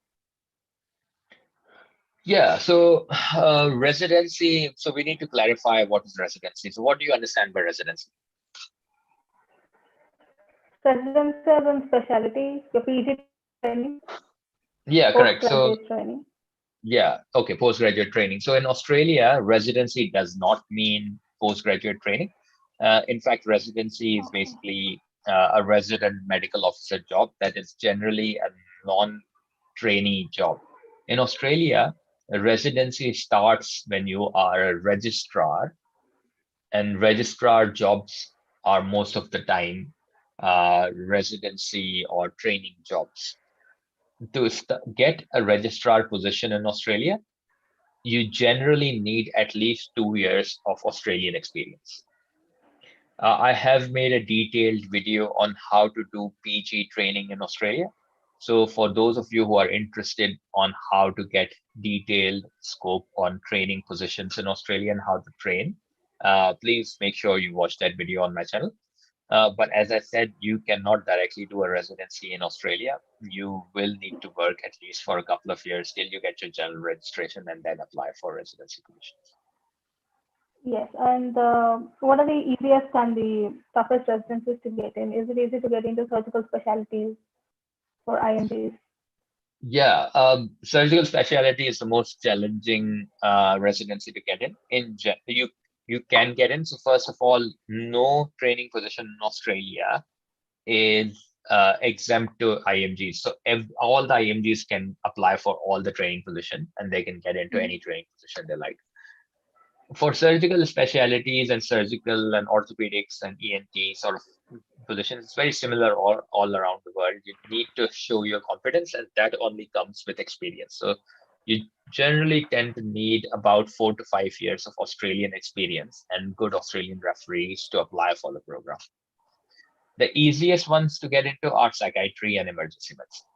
Yeah, so residency, so we need to clarify what is residency. So what do you understand by residency? Residency as in specialty, your PG training, Yeah, correct. So postgraduate training. yeah, okay, postgraduate training. So in Australia, residency does not mean postgraduate training. In fact, residency is Okay. basically a resident medical officer job that is generally a non-trainee job. In Australia, a residency starts when you are a registrar, and registrar jobs are most of the time residency or training jobs. To get a registrar position in Australia, you generally need at least 2 years of Australian experience. I have made a detailed video on how to do PG training in Australia. So for those of you who are interested on how to get detailed scope on training positions in Australia and how to train, please make sure you watch that video on my channel. But as I said, you cannot directly do a residency in Australia. You will need to work at least for a couple of years till you get your general registration and then apply for residency positions. Yes, and what are the easiest and the toughest residencies to get in? Is it easy to get into surgical specialties for IMGs? Yeah, surgical specialty is the most challenging residency to get in. You can get in. So first of all, no training position in Australia is exempt to IMGs. So all the IMGs can apply for all the training position, and they can get into any training position they like. For surgical specialties and surgical and orthopedics and ENT sort of positions, it's very similar all around the world. You need to show your confidence, and that only comes with experience. So you generally tend to need about 4 to 5 years of Australian experience and good Australian referees to apply for the program. The easiest ones to get into are psychiatry and emergency medicine.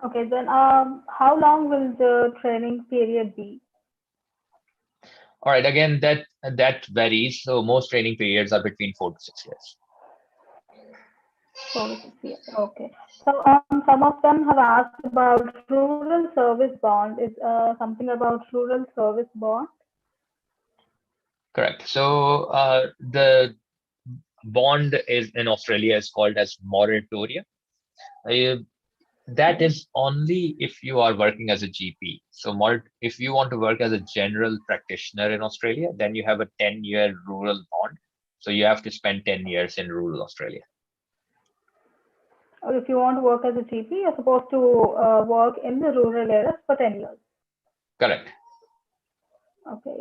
Okay, then how long will the training period be? All right, again, that varies. So most training periods are between 4 to 6 years. 4 to 6 years. Okay. So some of them have asked about rural service bond. Is something about rural service bond? Correct. So the bond is in Australia is called as moratoria. Uh, that is only if you are working as a GP. So if you want to work as a general practitioner in Australia, then you have a 10-year rural bond. So you have to spend 10 years in rural Australia. Or if you want to work as a GP, you're supposed to work in the rural areas for 10 years. Correct. Okay.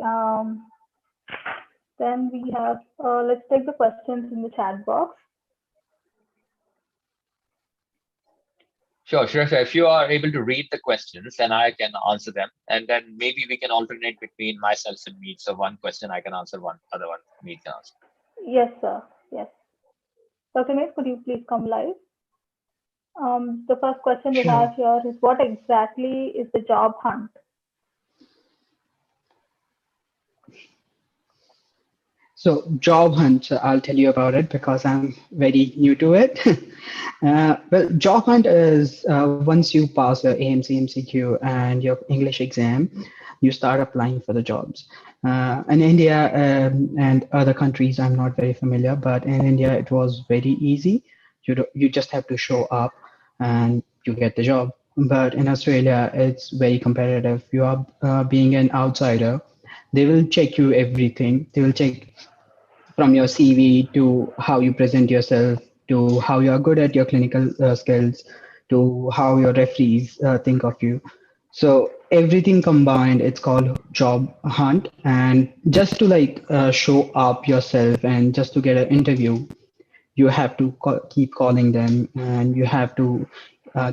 Then we have, let's take the questions in the chat box. Sure. If you are able to read the questions, then I can answer them. And then maybe we can alternate between myself and Meet. So one question I can answer, one other one Meet can answer. Yes, sir. Yes. Dr. Meet, could you please come live? The first question we have here is, what exactly is the job hunt? So job hunt, I'll tell you about it because I'm very new to it. Well, job hunt is once you pass your AMC MCQ and your English exam, you start applying for the jobs. In India and other countries, I'm not very familiar, but in India, it was very easy. You just have to show up and you get the job. But in Australia, it's very competitive. You are being an outsider. They will check you everything. They will check from your CV to how you present yourself to how you are good at your clinical skills to how your referees think of you. So everything combined, it's called job hunt. And just to show up yourself and just to get an interview, you have to keep calling them and you have to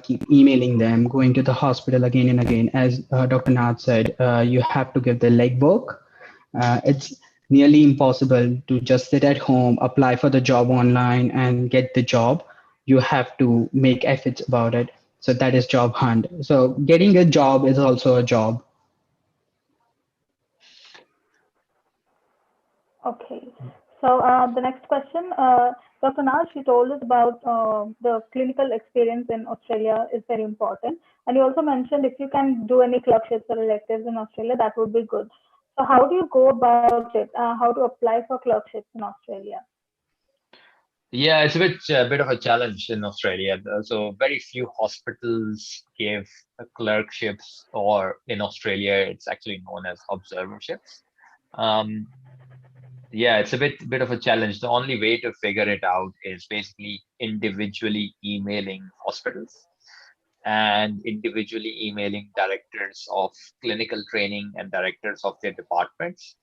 keep emailing them, going to the hospital again and again. As Dr. Nath said, you have to give the legwork. It's nearly impossible to just sit at home, apply for the job online, and get the job. You have to make efforts about it. So that is job hunt. So getting a job is also a job. Okay. So the next question, Dr. Naz, you told us about the clinical experience in Australia is very important. And you also mentioned if you can do any clerkships or electives in Australia, that would be good. So how do you go about it? How to apply for clerkships in Australia? Yeah, it's a bit of a challenge in Australia. So very few hospitals give clerkships, or in Australia, it's actually known as observerships. Um, yeah, it's a bit of a challenge. The only way to figure it out is basically individually emailing hospitals and individually emailing directors of clinical training and directors of their departments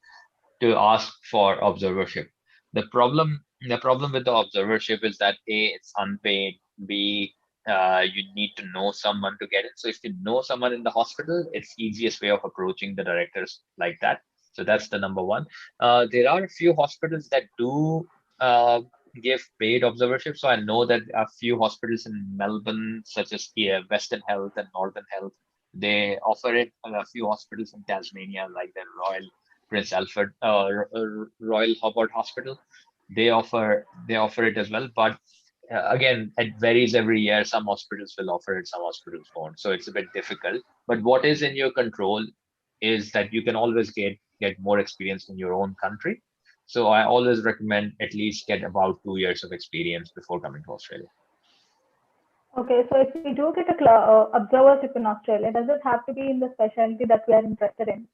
to ask for observership. The problem with the observership is that A, it's unpaid. B, you need to know someone to get it. So if you know someone in the hospital, it's easiest way of approaching the directors like that. So that's the number one. There are a few hospitals that do give paid observership. So I know that a few hospitals in Melbourne, such as Western Health and Northern Health, they offer it. And a few hospitals in Tasmania, like the Royal Prince Alfred Royal Hobart Hospital, they offer it as well, but again, it varies every year. Some hospitals will offer it, some hospitals won't. So it's a bit difficult. But what is in your control is that you can always get more experience in your own country. So I always recommend at least get about 2 years of experience before coming to Australia. Okay, so if we do get a observership in Australia, does it have to be in the specialty that we are interested in?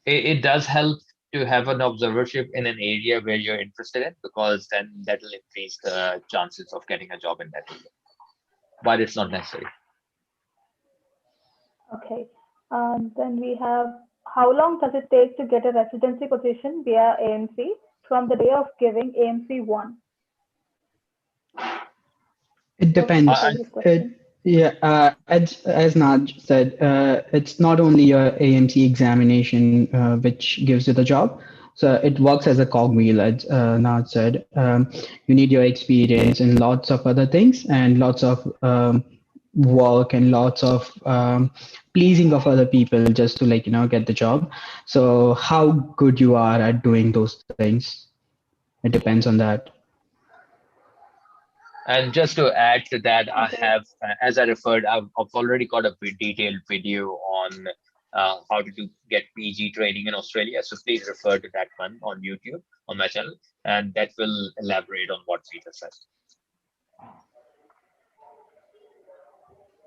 It does help to have an observership in an area where you're interested in, because then that will increase the chances of getting a job in that area. But it's not necessary. Okay. Then we have, how long does it take to get a residency position via AMC from the day of giving AMC 1? It depends. Yeah, as Naj said, it's not only your AMC examination which gives you the job. So it works as a cogwheel, as Naj said. You need your experience in lots of other things and lots of work and lots of pleasing of other people just to get the job. So how good you are at doing those things, it depends on that. And just to add to that, I Okay. have, as I referred, I've already got a detailed video on how to get PG training in Australia. So please refer to that one on YouTube on my channel, and that will elaborate on what Peter said.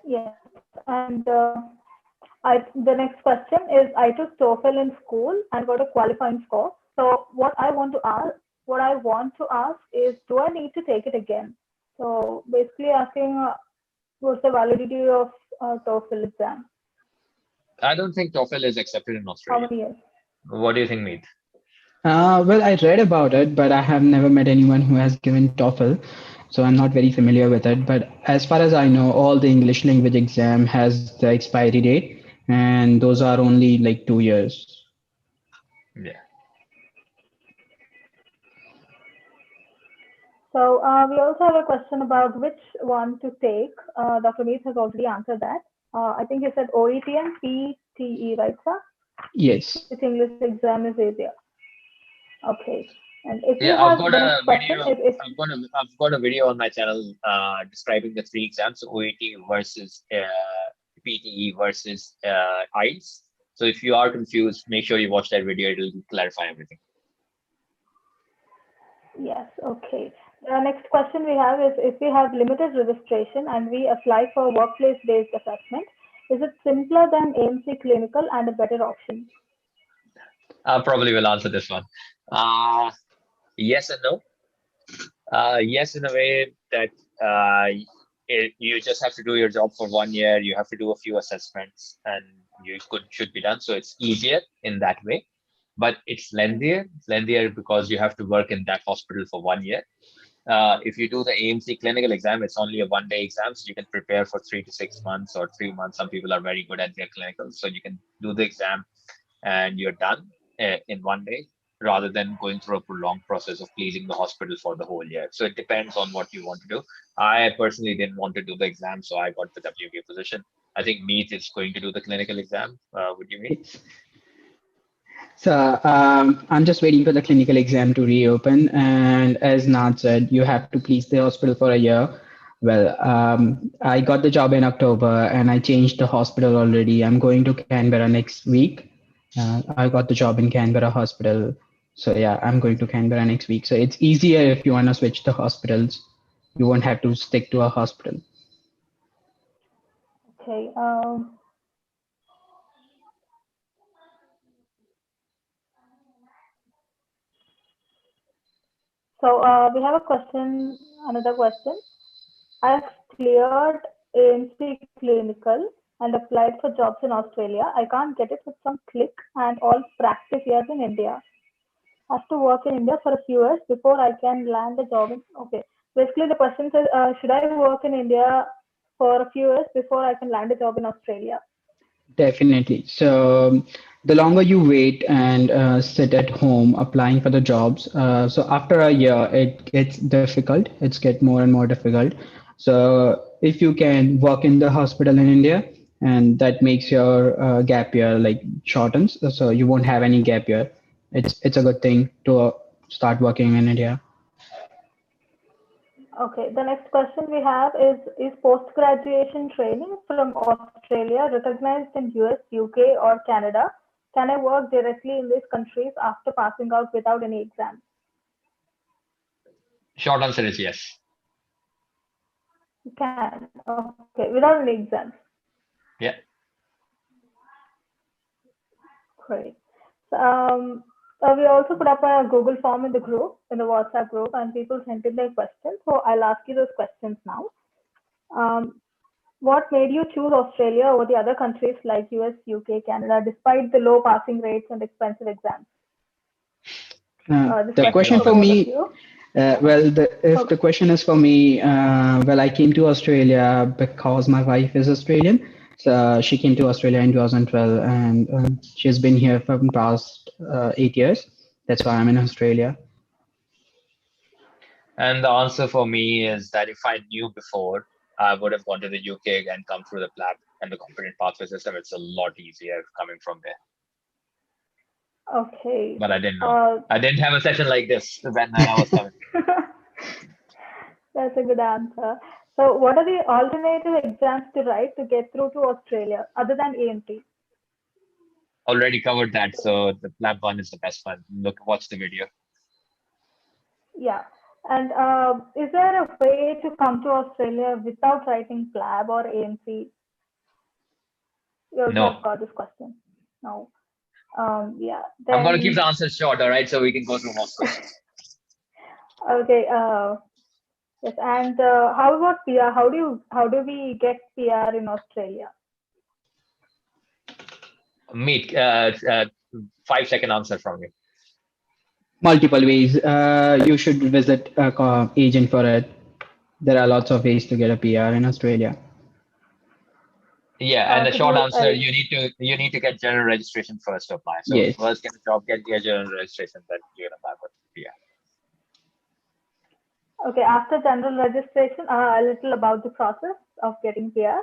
Yes, and the next question is, I took TOEFL in school and got a qualifying score. So what I want to ask is, do I need to take it again? So basically asking, what's the validity of TOEFL exam? I don't think TOEFL is accepted in How Australia. many years? What do you think, Meet? Well, I read about it, but I have never met anyone who has given TOEFL, so I'm not very familiar with it. But as far as I know, all the English language exam has the expiry date, and those are only like 2 years. Yeah. So we also have a question about which one to take. Dr. Meet has already answered that. I think you said OET and PTE, right, sir? Yes. Which English exam is easier? Okay. And if you Yeah, I've have got the a next question, video. if I've got a video on my channel describing the three exams: OET versus PTE versus IELTS. So if you are confused, make sure you watch that video. It'll clarify everything. yes, okay. The next question we have is, if we have limited registration and we apply for workplace-based assessment, is it simpler than AMC clinical and a better option? I probably will answer this one. Yes and no. Yes, in a way that you just have to do your job for 1 year. You have to do a few assessments, and you should be done. So it's easier in that way, but it's lengthier. It's lengthier because you have to work in that hospital for 1 year. If you do the AMC clinical exam, it's only a 1 day exam, so you can prepare for 3 to 6 months or 3 months. Some people are very good at their clinicals, so you can do the exam and you're done in 1 day, rather than going through a prolonged process of pleasing the hospital for the whole year. So it depends on what you want to do. I personally didn't want to do the exam, so I got the WBA position. I think Meet is going to do the clinical exam. Would you meet? So I'm just waiting for the clinical exam to reopen. And as Nad said, you have to please the hospital for a year. Well, I got the job in October and I changed the hospital already. I'm going to Canberra next week. I got the job in Canberra Hospital. So yeah, I'm going to Canberra next week. So it's easier if you want to switch the hospitals. You won't have to stick to a hospital. Okay. So we have a question, another question. I've cleared AMC clinical and applied for jobs in Australia. I can't get it with some click and all practice years in India. I have to work in India for a few years before I can land a job. Okay. Basically, the question says, should I work in India for a few years before I can land a job in Australia? Definitely. So the longer you wait and sit at home applying for the jobs, so after a year it gets difficult. It's get more and more difficult. So if you can work in the hospital in India, and that makes your gap year like shortens, so you won't have any gap year. It's a good thing to start working in India. Okay, the next question we have is post-graduation training from Australia recognized in US, UK, or Canada? Can I work directly in these countries after passing out without any exams? Short answer is yes. You can. Okay, without any exams. Yeah. Great. So, we also put up a Google form in the group, in the WhatsApp group, and people sent in their questions. So I'll ask you those questions now. What made you choose Australia over the other countries like US, UK, Canada, despite the low passing rates and expensive exams? The question for me, if the question is for me, I came to Australia because my wife is Australian. So she came to Australia in 2012, and she's been here for the past 8 years. That's why I'm in Australia. And the answer for me is that if I knew before, I would have gone to the UK and come through the PLAB and the competent pathway system. It's a lot easier coming from there. Okay. But I didn't know. I didn't have a session like this when I was coming. That's a good answer. So what are the alternative exams to write to get through to Australia other than AMT? Already covered that. So the PLAB one is the best one. Watch the video. Yeah. And is there a way to come to Australia without writing PLAB or AMC? You also No. got this question. No. Yeah. Then... I'm going to keep the answers short, all right? So we can go through more questions. Okay. Yes. And how about PR? How do we get PR in Australia? Meet. 5-second answer from you. Multiple ways. You should visit a agent for it. There are lots of ways to get a PR in Australia. Yeah, and the short answer, you need to get general registration first to apply. So yes. First get a job, get your general registration, then you can apply for PR. Okay, after general registration, a little about the process of getting PR.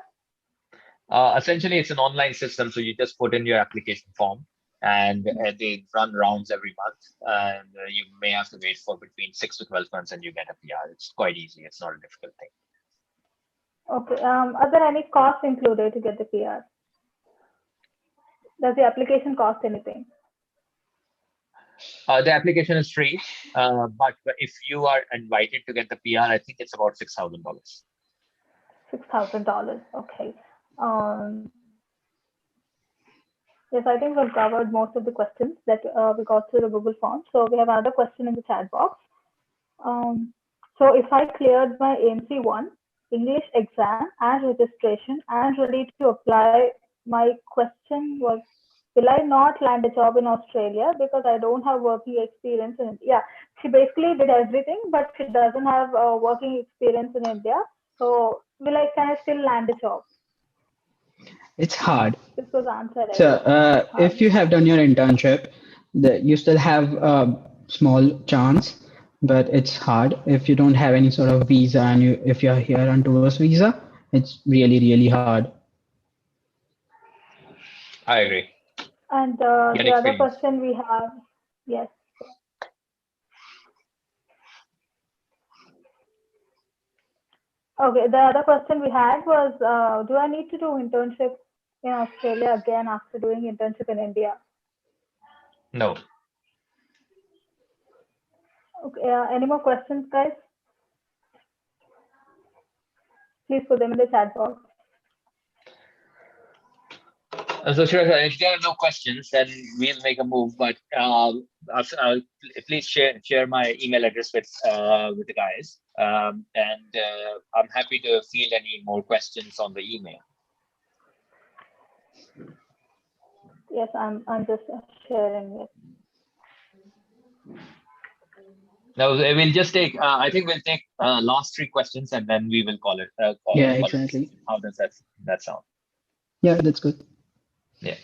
Essentially, it's an online system, so you just put in your application form, and they run rounds every month, and you may have to wait for between 6 to 12 months, and you get a PR. It's quite easy. It's not a difficult thing. Okay. Are there any costs included to get the PR? Does the application cost anything? The application is free, but if you are invited to get the PR, I think it's about $6,000. $6,000. Okay. Yes, I think we've covered most of the questions that we got through the Google form. So we have another question in the chat box. So if I cleared my AMC 1 English exam and registration and ready to apply, my question was, will I not land a job in Australia because I don't have working experience in India? Yeah, she basically did everything, but she doesn't have working experience in India. So can I still land a job? It's hard. This was answered. So if you have done your internship, you still have a small chance, but it's hard. If you don't have any sort of visa and if you're here on tourist visa, it's really, really hard. I agree. And the other question we have, yes. Okay, the other question we had was, do I need to do internship in Australia again after doing internship in India? No. Okay, any more questions, guys? Please put them in the chat box. So sure, if there are no questions, then we'll make a move. But please share my email address with the guys, and I'm happy to field any more questions on the email. Yes, I'm just sharing it. Now we'll just take. I think we'll take last 3 questions, and then we will call it. Yeah, exactly. How does that sound? Yeah, that's good. Yeah.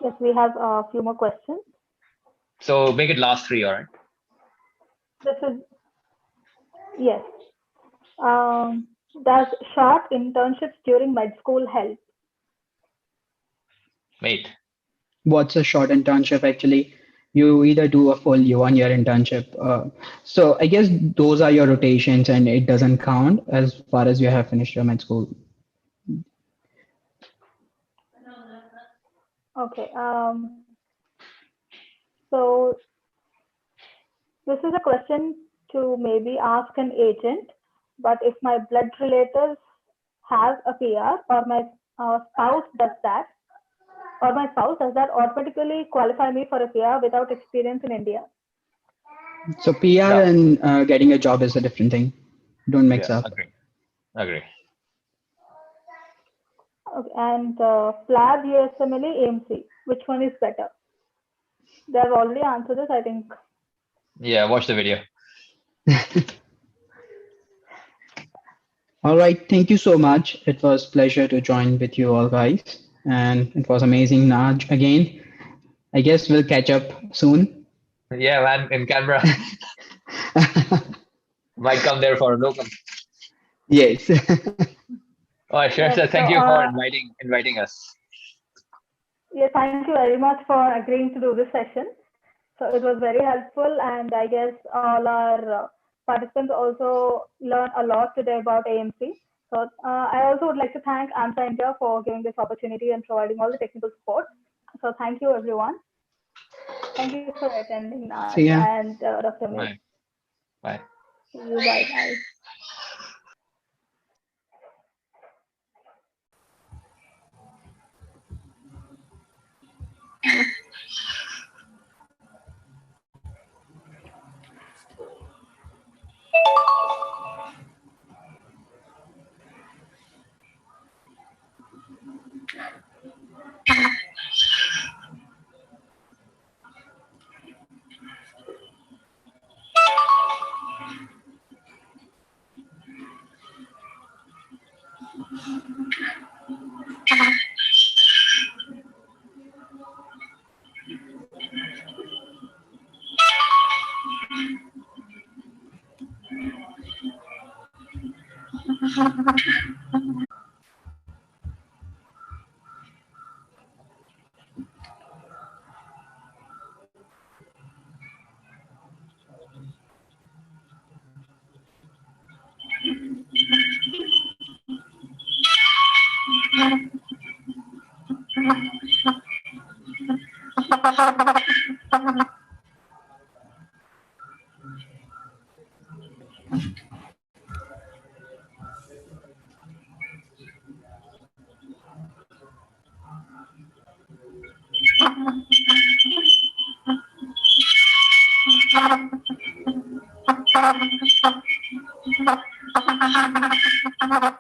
Yes, we have a few more questions. So make it last 3, all right? This is, yes. Does short internships during med school help? Wait. What's a short internship actually? You either do a full 1 year internship. So I guess those are your rotations and it doesn't count as far as you have finished your med school. Okay. So this is a question to maybe ask an agent, but if my blood relatives have a PR or my spouse does that, or my spouse does that automatically qualify me for a PR without experience in India? So PR No. and getting a job is a different thing. Don't mix Yeah. up. Agree. Okay. And FLAB, USMLE, AMC, which one is better? They have already answered this, I think. Yeah. Watch the video. All right. Thank you so much. It was pleasure to join with you all guys. And it was amazing, Naj, again. I guess we'll catch up soon. Yeah, man. In Canberra, might come there for a locum. Yes. Oh, Yes. Sreshta, So, thank you for inviting us. yeah, thank you very much for agreeing to do this session. So it was very helpful, and I guess all our participants also learned a lot today about AMC. So I also would like to thank AMSA India for giving this opportunity and providing all the technical support. So thank you, everyone. Thank you for attending, Naj See ya. and Dr. Mir. Bye. Bye. See you. Bye bye.